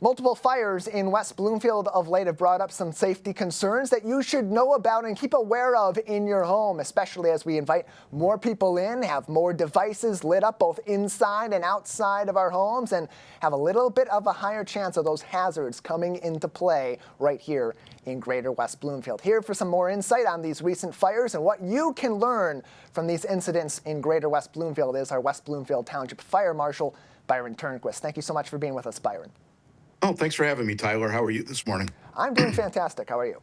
Multiple fires in West Bloomfield of late have brought up some safety concerns that you should know about and keep aware of in your home, especially as we invite more people in, have more devices lit up both inside and outside of our homes, and have a little bit of a higher chance of those hazards coming into play right here in Greater West Bloomfield. Here for some more insight on these recent fires and what you can learn from these incidents in Greater West Bloomfield is our West Bloomfield Township Fire Marshal, Byron Turnquist. Thank you so much for being with us, Byron. Oh, thanks for having me, Tyler. How are you this morning? I'm doing fantastic. How are you?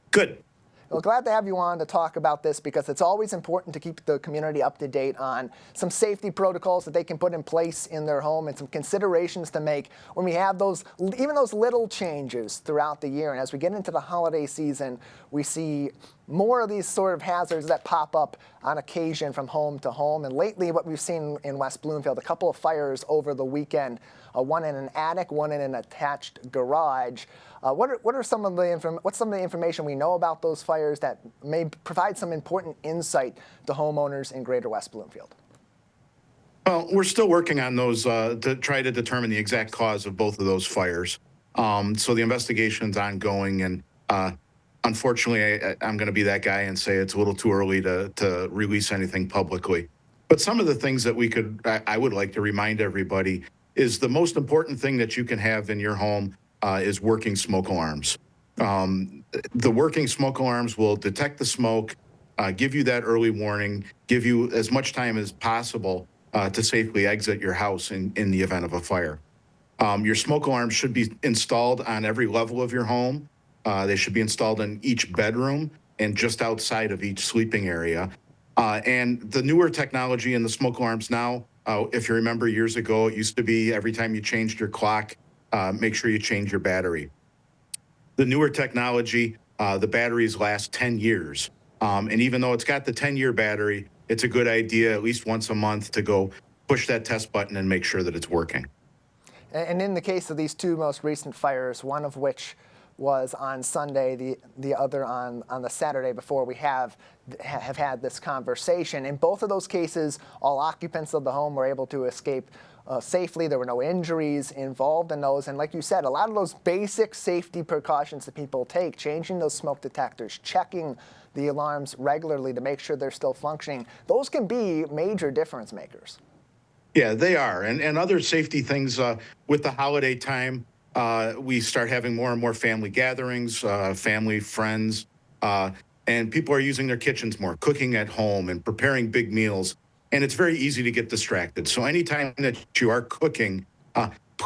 Good. Well, glad to have you on to talk about this because it's always important to keep the community up to date on some safety protocols that they can put in place in their home and some considerations to make when we have those, even those little changes throughout the year. And as we get into the holiday season, we see more of these sort of hazards that pop up on occasion from home to home. And lately, what we've seen in West Bloomfield, a couple of fires over the weekend, one in an attic, one in an attached garage. What's some of the information we know about those fires that may provide some important insight to homeowners in Greater West Bloomfield? Well, we're still working on those to try to determine the exact cause of both of those fires. So the investigation's ongoing, and unfortunately, I'm going to be that guy and say it's a little too early to release anything publicly. But some of the things that I would like to remind everybody is the most important thing that you can have in your home is working smoke alarms. The working smoke alarms will detect the smoke, give you that early warning, give you as much time as possible to safely exit your house in the event of a fire. Your smoke alarms should be installed on every level of your home. They should be installed in each bedroom and just outside of each sleeping area. And the newer technology in the smoke alarms now, if you remember years ago, it used to be every time you changed your clock, make sure you change your battery. The newer technology, the batteries last 10 years. And even though it's got the 10-year battery, it's a good idea at least once a month to go push that test button and make sure that it's working. And in the case of these two most recent fires, one of which was on Sunday, the other on the Saturday before, we have had this conversation. In both of those cases, all occupants of the home were able to escape safely. There were no injuries involved in those. And like you said, a lot of those basic safety precautions that people take, changing those smoke detectors, checking the alarms regularly to make sure they're still functioning, those can be major difference makers. Yeah, they are. And other safety things with the holiday time, we start having more and more family gatherings, family, friends, and people are using their kitchens more, cooking at home and preparing big meals. And it's very easy to get distracted. So anytime that you are cooking,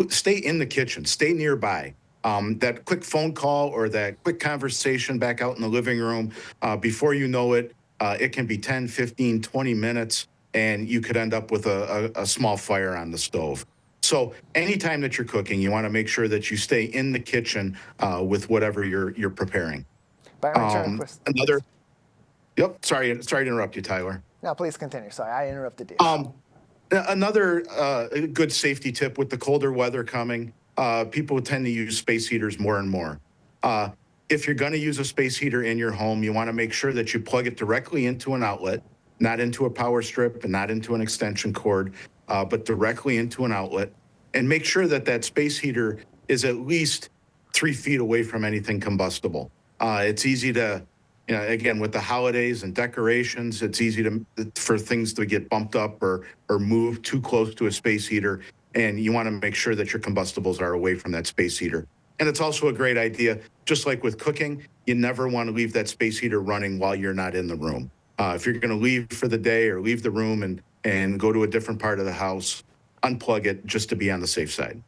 stay in the kitchen, stay nearby. That quick phone call or that quick conversation back out in the living room, before you know it, it can be 10, 15, 20 minutes, and you could end up with a small fire on the stove. So anytime that you're cooking, you want to make sure that you stay in the kitchen with whatever you're preparing. Byron Turnquist. Yep. Sorry to interrupt you, Tyler. No, please continue. Sorry, I interrupted you. Another good safety tip with the colder weather coming, people tend to use space heaters more and more. If you're going to use a space heater in your home, you want to make sure that you plug it directly into an outlet, not into a power strip and not into an extension cord, but directly into an outlet. And make sure that that space heater is at least 3 feet away from anything combustible. It's easy to, again, with the holidays and decorations, it's easy for things to get bumped up or moved too close to a space heater. And you want to make sure that your combustibles are away from that space heater. And it's also a great idea, just like with cooking, you never want to leave that space heater running while you're not in the room. If you're going to leave for the day or leave the room and go to a different part of the house, unplug it just to be on the safe side.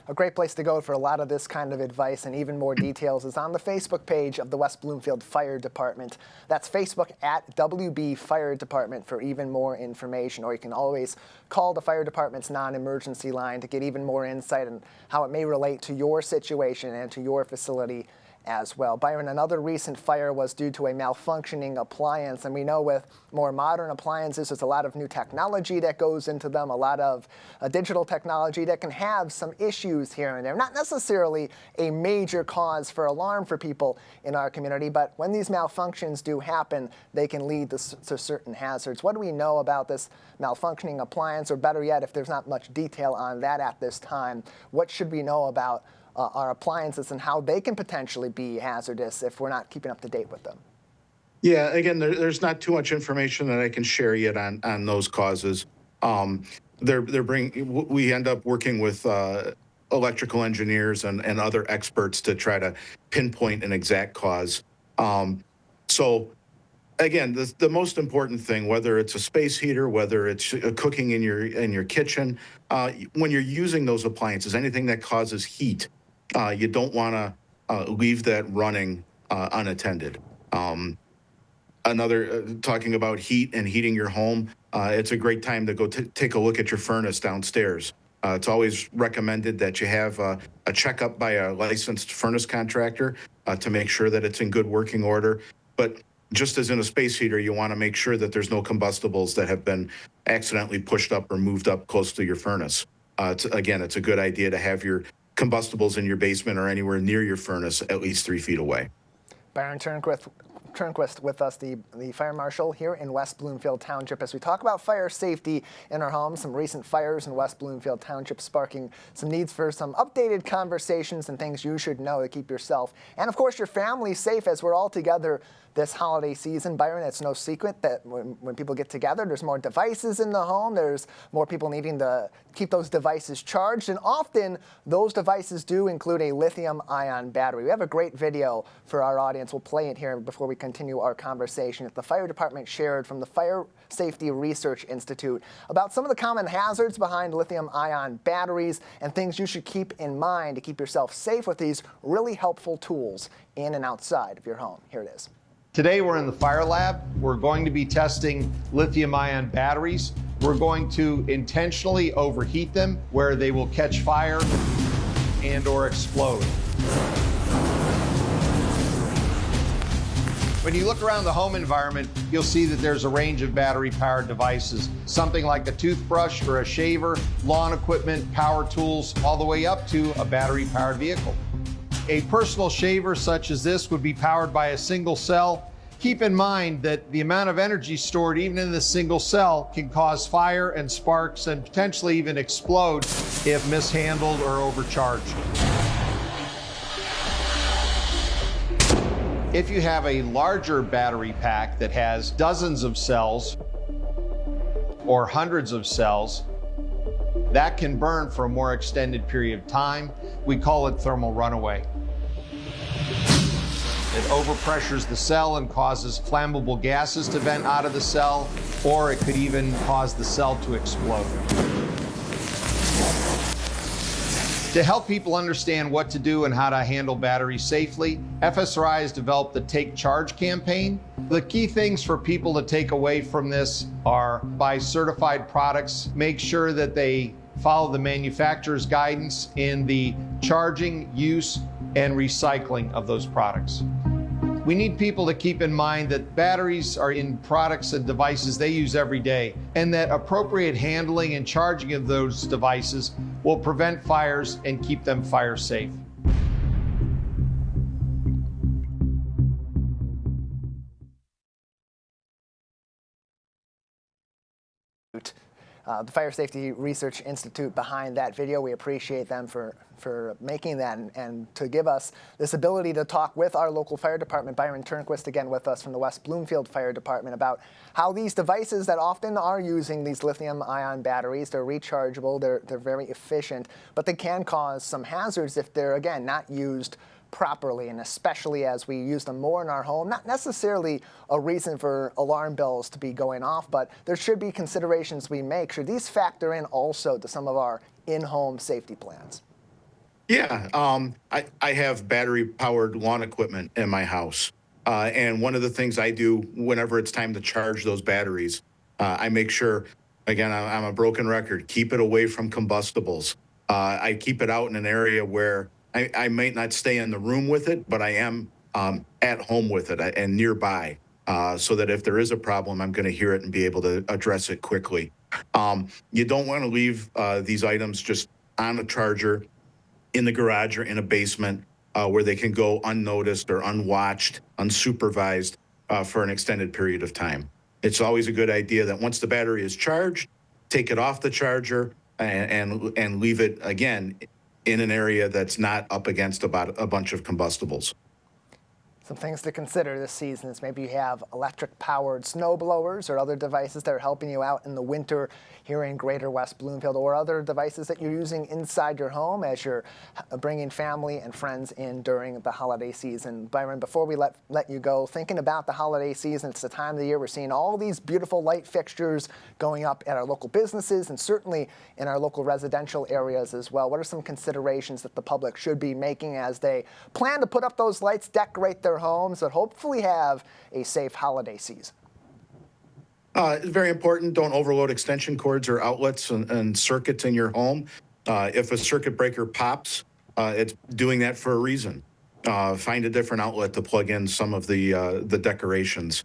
A great place to go for a lot of this kind of advice and even more details is on the Facebook page of the West Bloomfield Fire Department. That's Facebook at WB Fire Department for even more information. Or you can always call the fire department's non-emergency line to get even more insight on how it may relate to your situation and to your facility as well. Byron, another recent fire was due to a malfunctioning appliance, and we know with more modern appliances, there's a lot of new technology that goes into them, a lot of digital technology that can have some issues here and there. Not necessarily a major cause for alarm for people in our community, but when these malfunctions do happen, they can lead to certain hazards. What do we know about this malfunctioning appliance, or better yet, if there's not much detail on that at this time, what should we know about our appliances and how they can potentially be hazardous if we're not keeping up to date with them? Yeah, again, there's not too much information that I can share yet on those causes. We end up working with electrical engineers and other experts to try to pinpoint an exact cause. So again, the most important thing, whether it's a space heater, whether it's cooking in your kitchen, when you're using those appliances, anything that causes heat, you don't want to leave that running unattended. Talking about heat and heating your home, it's a great time to go take a look at your furnace downstairs. It's always recommended that you have a checkup by a licensed furnace contractor to make sure that it's in good working order. But just as in a space heater, you want to make sure that there's no combustibles that have been accidentally pushed up or moved up close to your furnace. It's a good idea to have your combustibles in your basement or anywhere near your furnace at least 3 feet away. Byron Turnquist with us, the fire marshal here in West Bloomfield Township, as we talk about fire safety in our homes. Some recent fires in West Bloomfield Township sparking some needs for some updated conversations and things you should know to keep yourself and, of course, your family safe as we're all together this holiday season. Byron, it's no secret that when people get together, there's more devices in the home. There's more people needing to keep those devices charged, and often those devices do include a lithium-ion battery. We have a great video for our audience. We'll play it here before we continue our conversation that the fire department shared from the Fire Safety Research Institute about some of the common hazards behind lithium-ion batteries and things you should keep in mind to keep yourself safe with these really helpful tools in and outside of your home. Here it is. Today we're in the fire lab. We're going to be testing lithium-ion batteries. We're going to intentionally overheat them where they will catch fire and or explode. When you look around the home environment, you'll see that there's a range of battery-powered devices, something like a toothbrush or a shaver, lawn equipment, power tools, all the way up to a battery-powered vehicle. A personal shaver such as this would be powered by a single cell. Keep in mind that the amount of energy stored even in this single cell can cause fire and sparks and potentially even explode if mishandled or overcharged. If you have a larger battery pack that has dozens of cells or hundreds of cells, that can burn for a more extended period of time. We call it thermal runaway. It overpressures the cell and causes flammable gases to vent out of the cell, or it could even cause the cell to explode. To help people understand what to do and how to handle batteries safely, FSRI has developed the Take Charge campaign. The key things for people to take away from this are buy certified products, make sure that they follow the manufacturer's guidance in the charging, use, and recycling of those products. We need people to keep in mind that batteries are in products and devices they use every day, and that appropriate handling and charging of those devices will prevent fires and keep them fire safe. The Fire Safety Research Institute behind that video. We appreciate them for making that and to give us this ability to talk with our local fire department. Byron Turnquist again with us from the West Bloomfield Fire Department about how these devices that often are using these lithium-ion batteries, they're rechargeable, they're very efficient, but they can cause some hazards if they're, again, not used properly, and especially as we use them more in our home. Not necessarily a reason for alarm bells to be going off, but there should be considerations we make. Should these factor in also to some of our in-home safety plans? Yeah, I have battery-powered lawn equipment in my house. And one of the things I do whenever it's time to charge those batteries, I make sure, again, I'm a broken record, keep it away from combustibles. I keep it out in an area where I might not stay in the room with it, but I am at home with it and nearby, so that if there is a problem, I'm going to hear it and be able to address it quickly. You don't want to leave these items just on a charger in the garage or in a basement where they can go unnoticed or unwatched, unsupervised for an extended period of time. It's always a good idea that once the battery is charged, take it off the charger and leave it again in an area that's not up against about a bunch of combustibles. Some things to consider this season is maybe you have electric-powered snow blowers or other devices that are helping you out in the winter here in Greater West Bloomfield, or other devices that you're using inside your home as you're bringing family and friends in during the holiday season. Byron, before we let you go, thinking about the holiday season, it's the time of the year we're seeing all these beautiful light fixtures going up at our local businesses and certainly in our local residential areas as well. What are some considerations that the public should be making as they plan to put up those lights, decorate their homes, but hopefully have a safe holiday season? It's very important. Don't overload extension cords or outlets and circuits in your home. If a circuit breaker pops, it's doing that for a reason. Find a different outlet to plug in some of the decorations.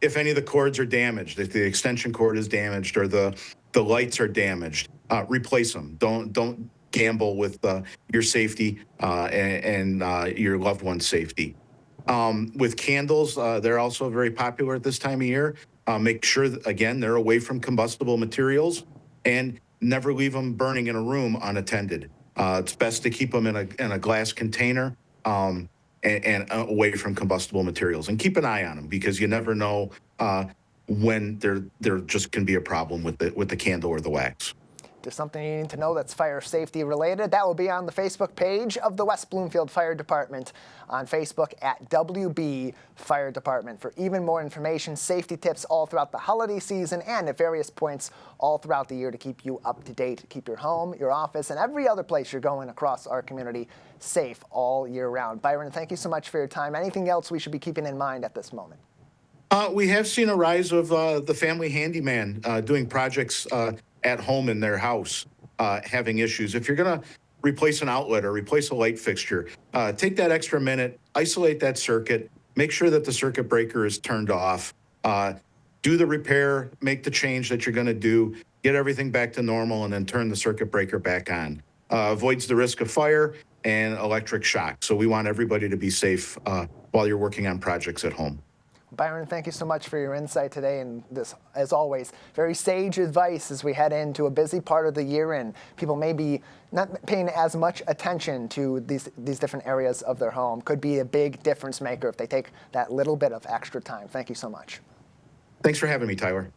If any of the cords are damaged, if the extension cord is damaged or the lights are damaged, replace them. Don't gamble with your safety and your loved one's safety. With candles, they're also very popular at this time of year. Make sure that, again, they're away from combustible materials and never leave them burning in a room unattended. It's best to keep them in a glass container and away from combustible materials. And keep an eye on them because you never know when there just can be a problem with the candle or the wax. There's something you need to know that's fire safety related, that will be on the Facebook page of the West Bloomfield Fire Department on Facebook at WB Fire Department for even more information, safety tips all throughout the holiday season and at various points all throughout the year to keep you up to date, to keep your home, your office, and every other place you're going across our community safe all year round. Byron, thank you so much for your time. Anything else we should be keeping in mind at this moment? We have seen a rise of the family handyman doing projects at home in their house, having issues. If you're going to replace an outlet or replace a light fixture, take that extra minute, isolate that circuit, make sure that the circuit breaker is turned off, do the repair, make the change that you're going to do, get everything back to normal, and then turn the circuit breaker back on. Avoids the risk of fire and electric shock. So we want everybody to be safe while you're working on projects at home. Byron, thank you so much for your insight today and this, as always, very sage advice as we head into a busy part of the year and people may be not paying as much attention to these different areas of their home. Could be a big difference maker if they take that little bit of extra time. Thank you so much. Thanks for having me, Tyler.